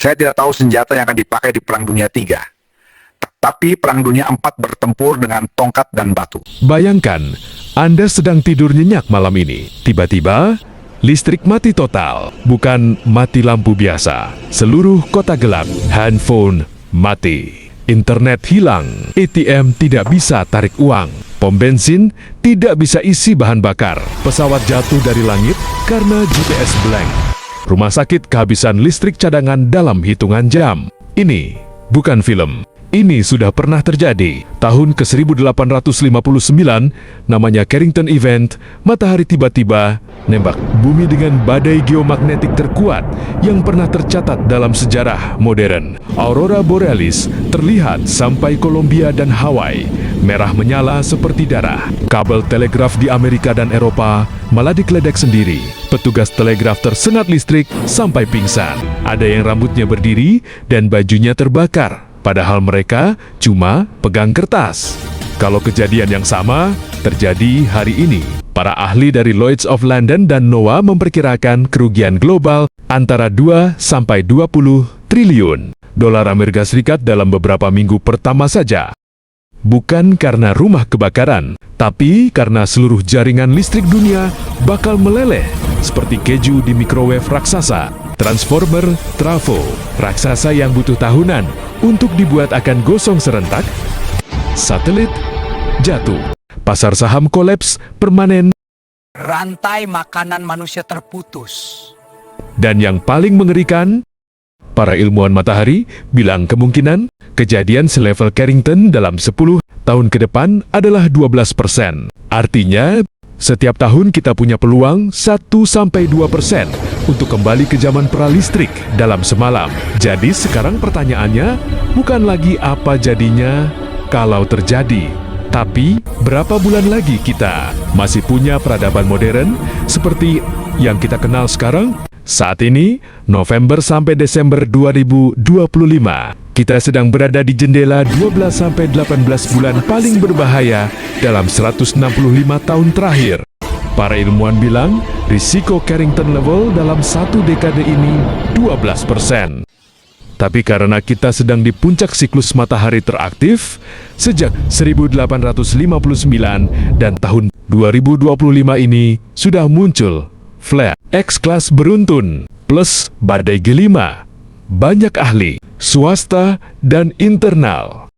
Saya tidak tahu senjata yang akan dipakai di Perang Dunia III. Tapi Perang Dunia IV bertempur dengan tongkat dan batu. Bayangkan, Anda sedang tidur nyenyak malam ini. Tiba-tiba, listrik mati total. Bukan mati lampu biasa. Seluruh kota gelap. Handphone mati. Internet hilang. ATM tidak bisa tarik uang. Pom bensin tidak bisa isi bahan bakar. Pesawat jatuh dari langit karena GPS blank. Rumah sakit kehabisan listrik cadangan dalam hitungan jam. Ini bukan film. Ini sudah pernah terjadi. Tahun ke-1859, namanya Carrington Event, matahari tiba-tiba nembak bumi dengan badai geomagnetik terkuat yang pernah tercatat dalam sejarah modern. Aurora Borealis terlihat sampai Kolombia dan Hawaii. Merah menyala seperti darah. Kabel telegraf di Amerika dan Eropa malah dikeledek sendiri. Petugas telegraf tersengat listrik sampai pingsan. Ada yang rambutnya berdiri dan bajunya terbakar. Padahal mereka cuma pegang kertas. Kalau kejadian yang sama terjadi hari ini, para ahli dari Lloyd's of London dan NOAA memperkirakan kerugian global antara 2 sampai 20 triliun dolar Amerika Serikat dalam beberapa minggu pertama saja. Bukan karena rumah kebakaran, tapi karena seluruh jaringan listrik dunia bakal meleleh seperti keju di microwave raksasa. Transformer trafo raksasa yang butuh tahunan untuk dibuat akan gosong serentak. Satelit jatuh. Pasar saham kolaps permanen. Rantai makanan manusia terputus. Dan yang paling mengerikan, para ilmuwan matahari bilang kemungkinan kejadian selevel Carrington dalam 10 tahun ke depan adalah 12%. Artinya, setiap tahun kita punya peluang 1-2% untuk kembali ke zaman pralistrik dalam semalam. Jadi sekarang pertanyaannya bukan lagi apa jadinya kalau terjadi, tapi berapa bulan lagi kita masih punya peradaban modern seperti yang kita kenal sekarang? Saat ini, November sampai Desember 2025, kita sedang berada di jendela 12-18 bulan paling berbahaya dalam 165 tahun terakhir. Para ilmuwan bilang, risiko Carrington level dalam satu dekade ini 12%. Tapi karena kita sedang di puncak siklus matahari teraktif, sejak 1859 dan tahun 2025 ini sudah muncul flare X-Class beruntun, plus badai G5. Banyak ahli, swasta dan internal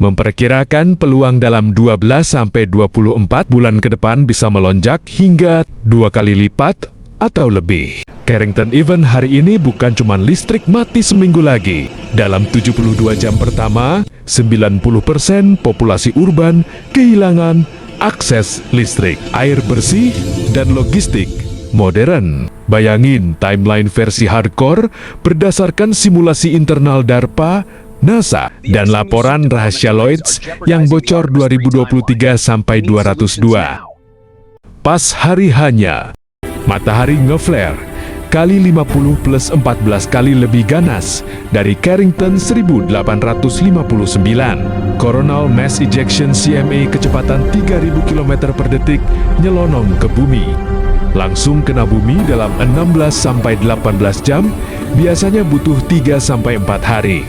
memperkirakan peluang dalam 12-24 bulan ke depan bisa melonjak hingga 2 kali lipat atau lebih. Carrington Event hari ini bukan cuma listrik mati seminggu lagi. Dalam 72 jam pertama, 90% populasi urban kehilangan akses listrik, air bersih, dan logistik modern. Bayangin timeline versi hardcore berdasarkan simulasi internal DARPA, NASA, dan laporan rahasia Lloyd's yang bocor 2023 sampai 202. Pas hari hanya, matahari ngeflare kali 50 plus 14 kali lebih ganas dari Carrington 1859. Coronal Mass Ejection CME kecepatan 3000 km per detik nyelonong ke bumi. Langsung kena bumi dalam 16-18 jam, biasanya butuh 3-4 hari.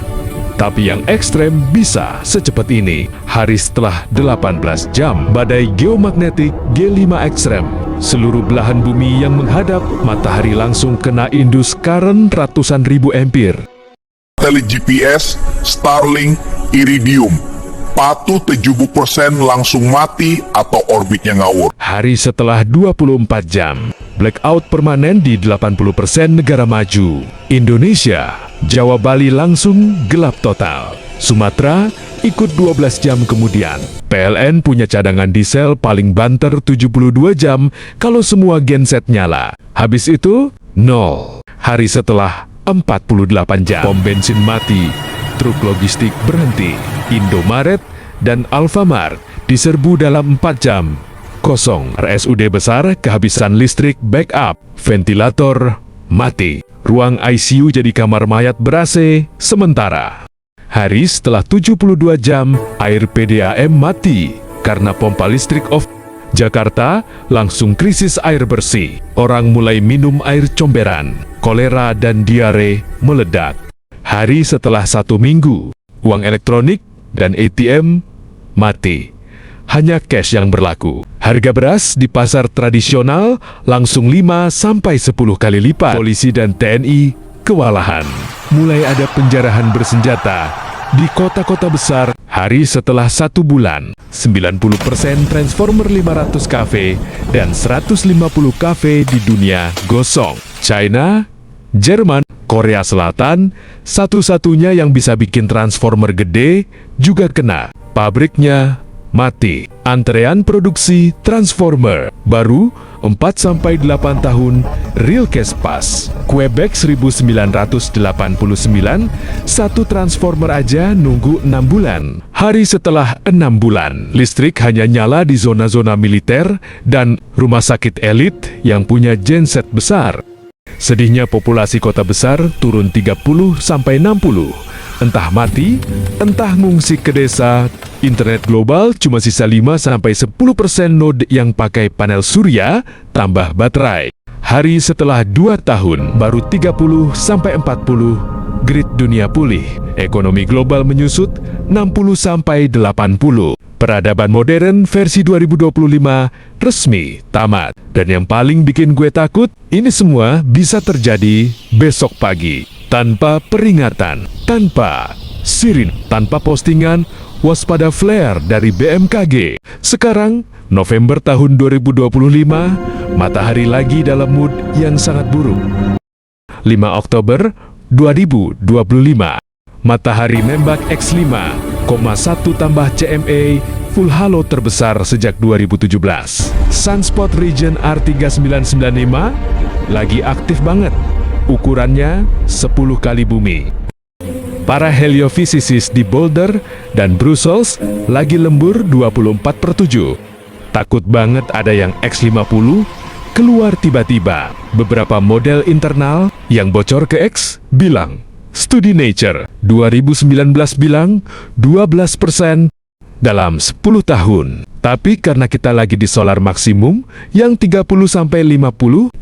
Tapi yang ekstrem bisa secepat ini. Hari setelah 18 jam, badai geomagnetik G5 ekstrem. Seluruh belahan bumi yang menghadap matahari langsung kena indus current ratusan ribu ampere. Satelit GPS, Starlink, Iridium, patuh 70% langsung mati atau orbitnya ngawur. Hari setelah 24 jam, blackout permanen di 80% negara maju. Indonesia, Jawa Bali langsung gelap total. Sumatera ikut 12 jam kemudian. PLN punya cadangan diesel paling banter 72 jam kalau semua genset nyala. Habis itu, nol. Hari setelah 48 jam, pom bensin mati, truk logistik berhenti. Indomaret dan Alfamart diserbu dalam 4 jam. Kosong. RSUD besar kehabisan listrik backup. Ventilator mati. Ruang ICU jadi kamar mayat ber-AC sementara. Hari setelah 72 jam, air PDAM mati karena pompa listrik off. Jakarta langsung krisis air bersih. Orang mulai minum air comberan. Kolera dan diare meledak. Hari setelah 1 minggu, uang elektronik dan ATM mati. Hanya cash yang berlaku. Harga beras di pasar tradisional langsung 5-10 kali lipat. Polisi dan TNI kewalahan. Mulai ada penjarahan bersenjata di kota-kota besar. Hari setelah 1 bulan, 90% transformer 500 kafe dan 150 kafe di dunia gosong. China, Jerman, Korea Selatan, satu-satunya yang bisa bikin transformer gede juga kena. Pabriknya mati. Antrean produksi transformer baru 4-8 tahun real case pass. Quebec 1989, satu transformer aja nunggu 6 bulan. Hari setelah 6 bulan, listrik hanya nyala di zona-zona militer dan rumah sakit elit yang punya genset besar. Sedihnya populasi kota besar turun 30-60. Entah mati, entah ngungsi ke desa. Internet global cuma sisa 5-10% node yang pakai panel surya tambah baterai. Hari setelah 2 tahun, baru 30-40 grid dunia pulih. Ekonomi global menyusut 60-80. Peradaban modern versi 2025 resmi tamat. Dan yang paling bikin gue takut, ini semua bisa terjadi besok pagi. Tanpa peringatan, tanpa sirin, tanpa postingan, waspada flare dari BMKG. Sekarang, November tahun 2025, matahari lagi dalam mood yang sangat buruk. 5 Oktober 2025, matahari nembak X5,1 tambah CMA full halo terbesar sejak 2017. Sunspot region R3995 lagi aktif banget. Ukurannya 10 kali bumi. Para heliofisisis di Boulder dan Brussels lagi lembur 24/7. Takut banget ada yang X50 keluar tiba-tiba. Beberapa model internal yang bocor ke X bilang, studi Nature 2019 bilang 12% dalam 10 tahun. Tapi karena kita lagi di solar maksimum yang 30-50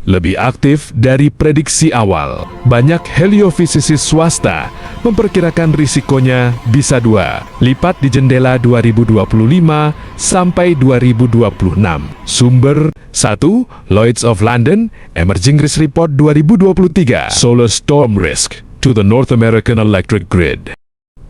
lebih aktif dari prediksi awal. Banyak heliofisisis swasta memperkirakan risikonya bisa 2 lipat di jendela 2025 sampai 2026. Sumber 1. Lloyd's of London Emerging Risk Report 2023 Solar Storm Risk to the North American Electric Grid.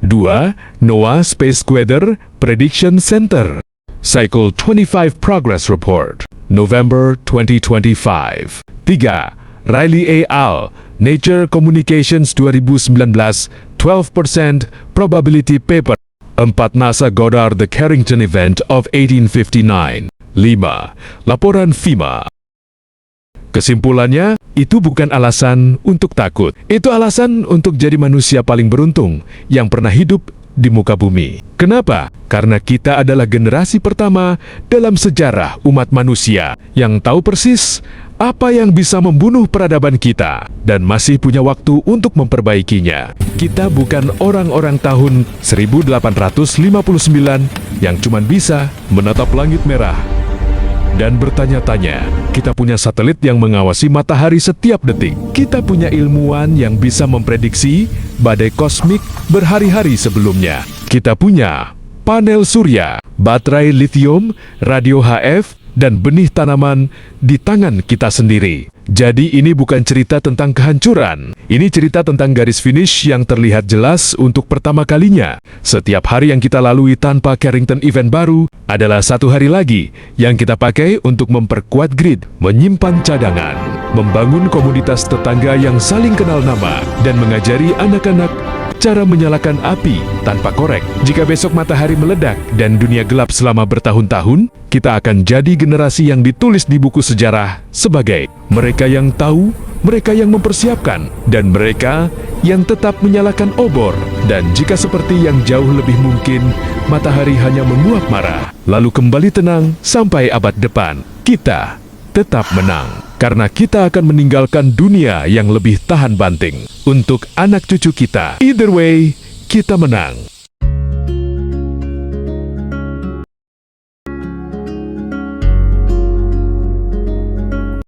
2. NOAA Space Weather Prediction Center Cycle 25 Progress Report November 2025. 3. Riley et al. Nature Communications 2019 12% Probability Paper. 4. NASA Goddard The Carrington Event of 1859. 5. Laporan FEMA. Kesimpulannya, itu bukan alasan untuk takut. Itu alasan untuk jadi manusia paling beruntung yang pernah hidup di muka bumi. Kenapa? Karena kita adalah generasi pertama dalam sejarah umat manusia yang tahu persis apa yang bisa membunuh peradaban kita dan masih punya waktu untuk memperbaikinya. Kita bukan orang-orang tahun 1859 yang cuma bisa menatap langit merah dan bertanya-tanya. Kita punya satelit yang mengawasi matahari setiap detik. Kita punya ilmuwan yang bisa memprediksi badai kosmik berhari-hari sebelumnya. Kita punya panel surya, baterai lithium, radio HF, dan benih tanaman di tangan kita sendiri. Jadi ini bukan cerita tentang kehancuran. Ini cerita tentang garis finish yang terlihat jelas untuk pertama kalinya. Setiap hari yang kita lalui tanpa Carrington Event baru adalah satu hari lagi yang kita pakai untuk memperkuat grid, menyimpan cadangan, membangun komunitas tetangga yang saling kenal nama, dan mengajari anak-anak cara menyalakan api tanpa korek. Jika besok matahari meledak dan dunia gelap selama bertahun-tahun, kita akan jadi generasi yang ditulis di buku sejarah sebagai mereka yang tahu, mereka yang mempersiapkan, dan mereka yang tetap menyalakan obor. Dan jika seperti yang jauh lebih mungkin, matahari hanya menguap marah, lalu kembali tenang sampai abad depan, kita tetap menang. Karena kita akan meninggalkan dunia yang lebih tahan banting untuk anak cucu kita. Either way, kita menang.